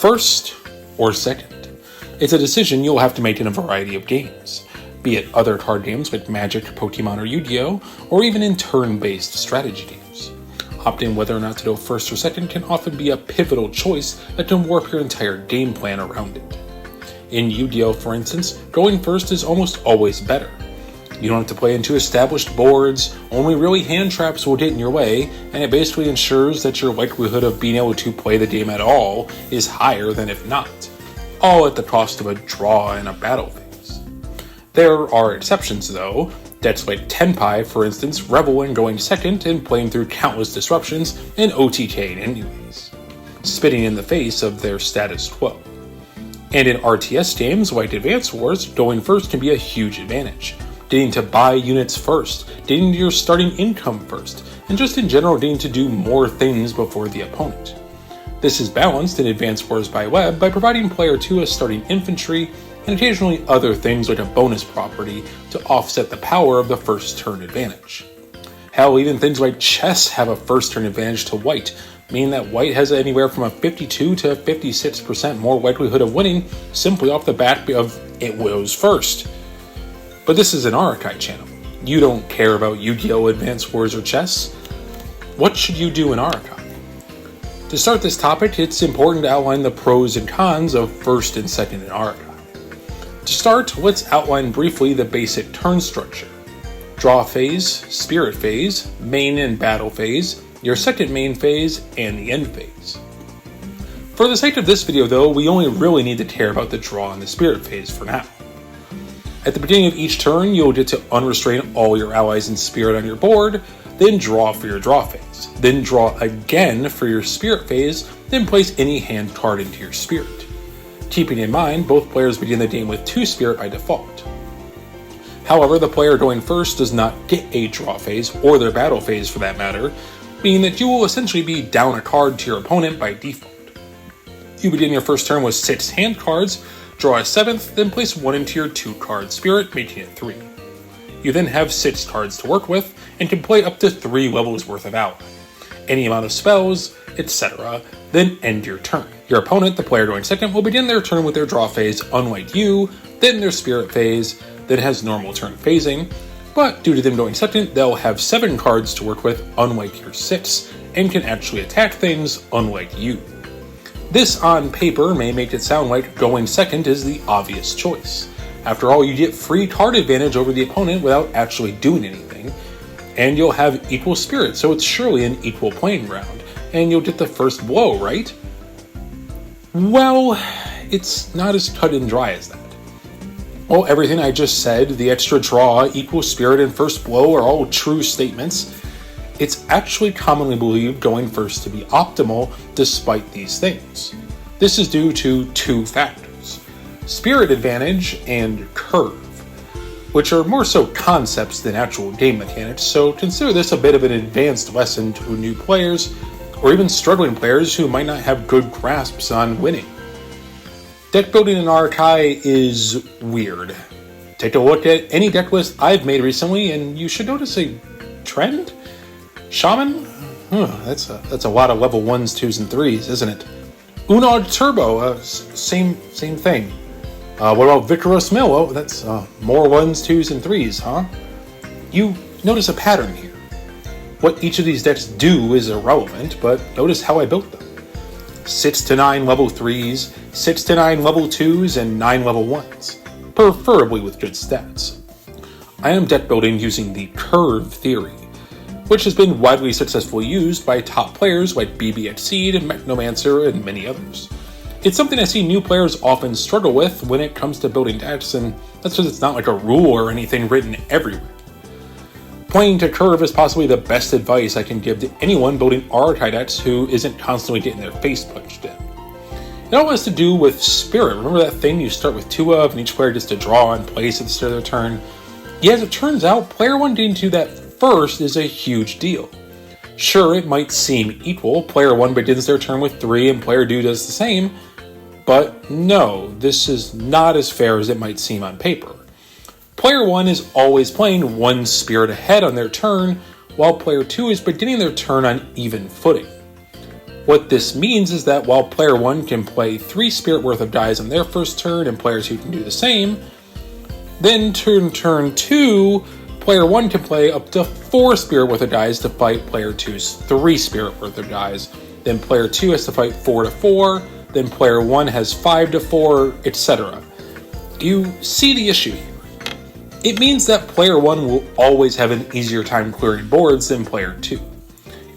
First or second? It's a decision you'll have to make in a variety of games, be it other card games like Magic, Pokemon, or Yu-Gi-Oh!, or even in turn-based strategy games. Opting whether or not to go first or second can often be a pivotal choice that can warp your entire game plan around it. In Yu-Gi-Oh!, for instance, going first is almost always better. You don't have to play into established boards, only really hand traps will get in your way, and it basically ensures that your likelihood of being able to play the game at all is higher than if not, all at the cost of a draw and a battle phase. There are exceptions though. Decks like Tenpai, for instance, revel in going second and playing through countless disruptions and OTK anyways, spitting in the face of their status quo. And in RTS games like Advance Wars, going first can be a huge advantage. Getting to buy units first, getting to your starting income first, and just in general getting to do more things before the opponent. This is balanced in Advance Wars by Web by providing player 2 a starting infantry and occasionally other things like a bonus property to offset the power of the first turn advantage. Hell, even things like chess have a first turn advantage to white, meaning that white has anywhere from a 52 to 56% more likelihood of winning simply off the back of it goes first. But this is an Arakai channel. You don't care about Yu-Gi-Oh!, Advance Wars, or chess. What should you do in Arakai? To start this topic, it's important to outline the pros and cons of first and second in Arakai. To start, let's outline briefly the basic turn structure. Draw phase, spirit phase, main and battle phase, your second main phase, and the end phase. For the sake of this video though, we only really need to care about the draw and the spirit phase for now. At the beginning of each turn, you'll get to unrestrain all your allies in spirit on your board, then draw for your draw phase, then draw again for your spirit phase, then place any hand card into your spirit. Keeping in mind, both players begin the game with 2 spirit by default. However, the player going first does not get a draw phase, or their battle phase for that matter, meaning that you will essentially be down a card to your opponent by default. You begin your first turn with 6 hand cards, draw a 7th, then place 1 into your 2-card spirit, making it 3. You then have 6 cards to work with, and can play up to 3 levels worth of ally, any amount of spells, etc., then end your turn. Your opponent, the player going second, will begin their turn with their draw phase, unlike you, then their spirit phase, then has normal turn phasing, but due to them going second, they'll have 7 cards to work with, unlike your 6, and can actually attack things, unlike you. This, on paper, may make it sound like going second is the obvious choice. After all, you get free card advantage over the opponent without actually doing anything, and you'll have equal spirit, so it's surely an equal playing ground, and you'll get the first blow, right? Well, it's not as cut and dry as that. Well, everything I just said, the extra draw, equal spirit, and first blow are all true statements. It's actually commonly believed going first to be optimal despite these things. This is due to 2 factors: spirit advantage and curve, which are more so concepts than actual game mechanics, so consider this a bit of an advanced lesson to new players, or even struggling players who might not have good grasps on winning. Deck building in Arakai is weird. Take a look at any deck list I've made recently, and you should notice a trend. Shaman? That's a lot of level 1s, 2s, and 3s, isn't it? Unod Turbo, same thing. What about Vicaros Mill? Oh, that's more 1s, 2s, and 3s, huh? You notice a pattern here. What each of these decks do is irrelevant, but notice how I built them. 6 to 9 level 3s, 6 to 9 level 2s, and 9 level 1s, preferably with good stats. I am deck building using the curve theory, which has been widely successfully used by top players like BB Exceed and Mechnomancer and many others. It's something I see new players often struggle with when it comes to building decks, and that's because it's not like a rule or anything written everywhere. Playing to curve is possibly the best advice I can give to anyone building Arakai decks who isn't constantly getting their face punched in. It all has to do with spirit. Remember that thing you start with 2 of and each player gets to draw and place at the start of their turn? Yeah, as it turns out, player 1 getting to that first is a huge deal. Sure, it might seem equal. Player 1 begins their turn with 3 and player 2 does the same, but no, this is not as fair as it might seem on paper. Player 1 is always playing 1 spirit ahead on their turn, while player 2 is beginning their turn on even footing. What this means is that while player 1 can play 3 spirit worth of dies on their first turn and player 2 can do the same, then turn 2, player 1 can play up to 4 spirit worth of dies to fight player 2's 3 spirit worth of dies. Then player 2 has to fight 4 to 4, then player 1 has 5 to 4, etc. Do you see the issue here? It means that player 1 will always have an easier time clearing boards than player 2.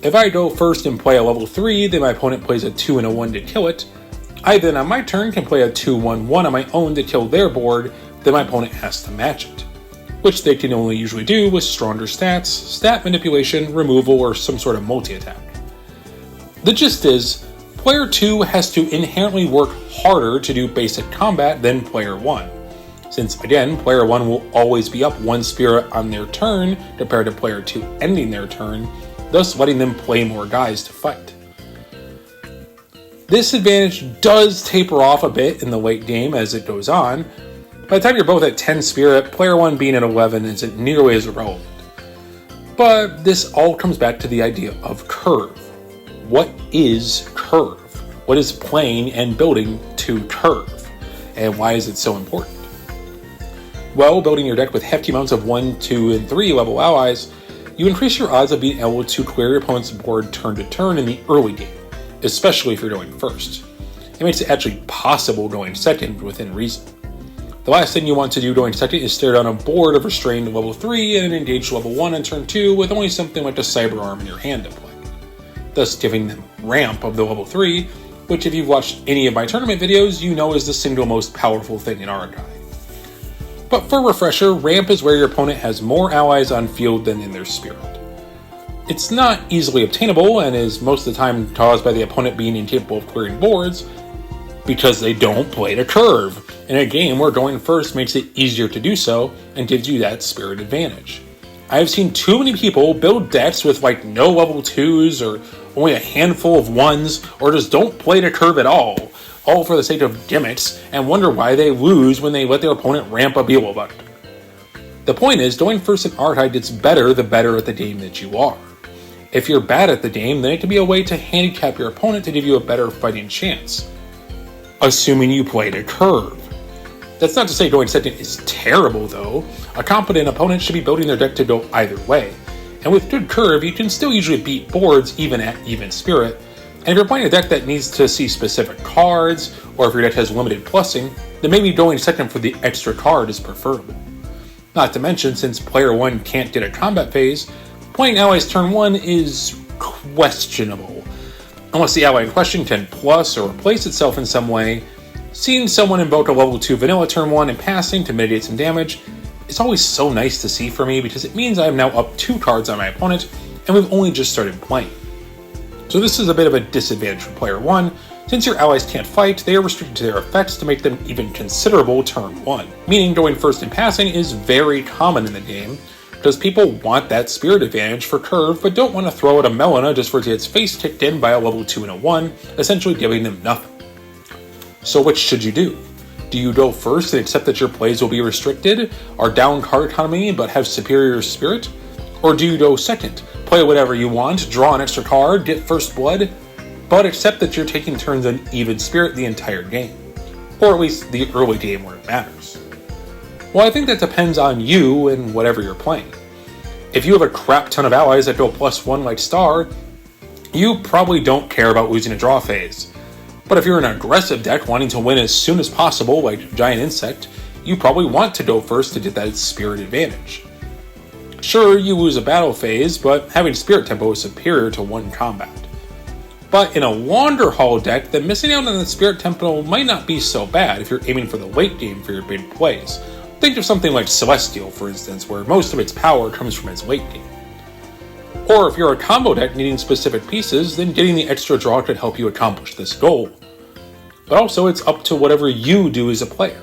If I go first and play a level 3, then my opponent plays a 2 and a 1 to kill it. I then on my turn can play a 2-1-1 on my own to kill their board, then my opponent has to match it. Which they can only usually do with stronger stats, stat manipulation, removal, or some sort of multi-attack. The gist is, player 2 has to inherently work harder to do basic combat than player 1. Since, again, player 1 will always be up 1 spirit on their turn compared to player 2 ending their turn, thus letting them play more guys to fight. This advantage does taper off a bit in the late game as it goes on. By the time you're both at 10 spirit, player 1 being at 11 isn't nearly as irrelevant. But this all comes back to the idea of curve. What is curve? What is playing and building to curve? And why is it so important? Well, building your deck with hefty amounts of 1, 2, and 3 level allies, you increase your odds of being able to clear your opponent's board turn to turn in the early game, especially if you're going first. It makes it actually possible going second within reason. The last thing you want to do going second is stare down a board of restrained level 3 and engage level 1 on turn 2 with only something like a Cyber Arm in your hand to play, thus giving them ramp of the level 3, which if you've watched any of my tournament videos, you know is the single most powerful thing in Arakai. But for a refresher, ramp is where your opponent has more allies on field than in their spirit. It's not easily obtainable and is most of the time caused by the opponent being incapable of clearing boards because they don't play the curve in a game where going first makes it easier to do so and gives you that spirit advantage. I have seen too many people build decks with like no level 2s or only a handful of 1s or just don't play the curve at all for the sake of gimmicks, and wonder why they lose when they let their opponent ramp a Beelo button. The point is, going first in Arakai gets better the better at the game that you are. If you're bad at the game, then it can be a way to handicap your opponent to give you a better fighting chance. Assuming you played a curve. That's not to say going second is terrible though. A competent opponent should be building their deck to go either way. And with good curve, you can still usually beat boards even at even spirit. And if you're playing a deck that needs to see specific cards, or if your deck has limited plussing, then maybe going second for the extra card is preferable. Not to mention, since player 1 can't get a combat phase, playing allies turn 1 is questionable. Unless the ally in question can plus or replace itself in some way, seeing someone invoke a level 2 vanilla turn 1 and passing to mitigate some damage is always so nice to see for me because it means I'm now up 2 cards on my opponent and we've only just started playing. So this is a bit of a disadvantage for player 1. Since your allies can't fight, they are restricted to their effects to make them even considerable turn 1. Meaning going first and passing is very common in the game, because people want that spirit advantage for curve, but don't want to throw out a Melina just for it to get its face kicked in by a level 2 and a 1, essentially giving them nothing. So which should you do? Do you go first and accept that your plays will be restricted, are down card economy, but have superior spirit? Or do you go second, play whatever you want, draw an extra card, get first blood, but accept that you're taking turns on even spirit the entire game? Or at least the early game where it matters. Well, I think that depends on you and whatever you're playing. If you have a crap ton of allies that go +1 like Star, you probably don't care about losing a draw phase. But if you're an aggressive deck wanting to win as soon as possible like Giant Insect, you probably want to go first to get that spirit advantage. Sure, you lose a battle phase, but having spirit tempo is superior to 1 combat. But in a Wander Hall deck, then missing out on the spirit tempo might not be so bad if you're aiming for the late game for your big plays. Think of something like Celestial, for instance, where most of its power comes from its late game. Or if you're a combo deck needing specific pieces, then getting the extra draw could help you accomplish this goal. But also, it's up to whatever you do as a player.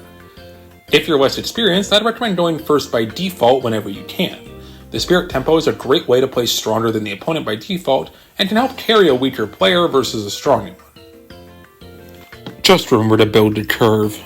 If you're less experienced, I'd recommend going first by default whenever you can. The spirit tempo is a great way to play stronger than the opponent by default, and can help carry a weaker player versus a stronger one. Just remember to build the curve.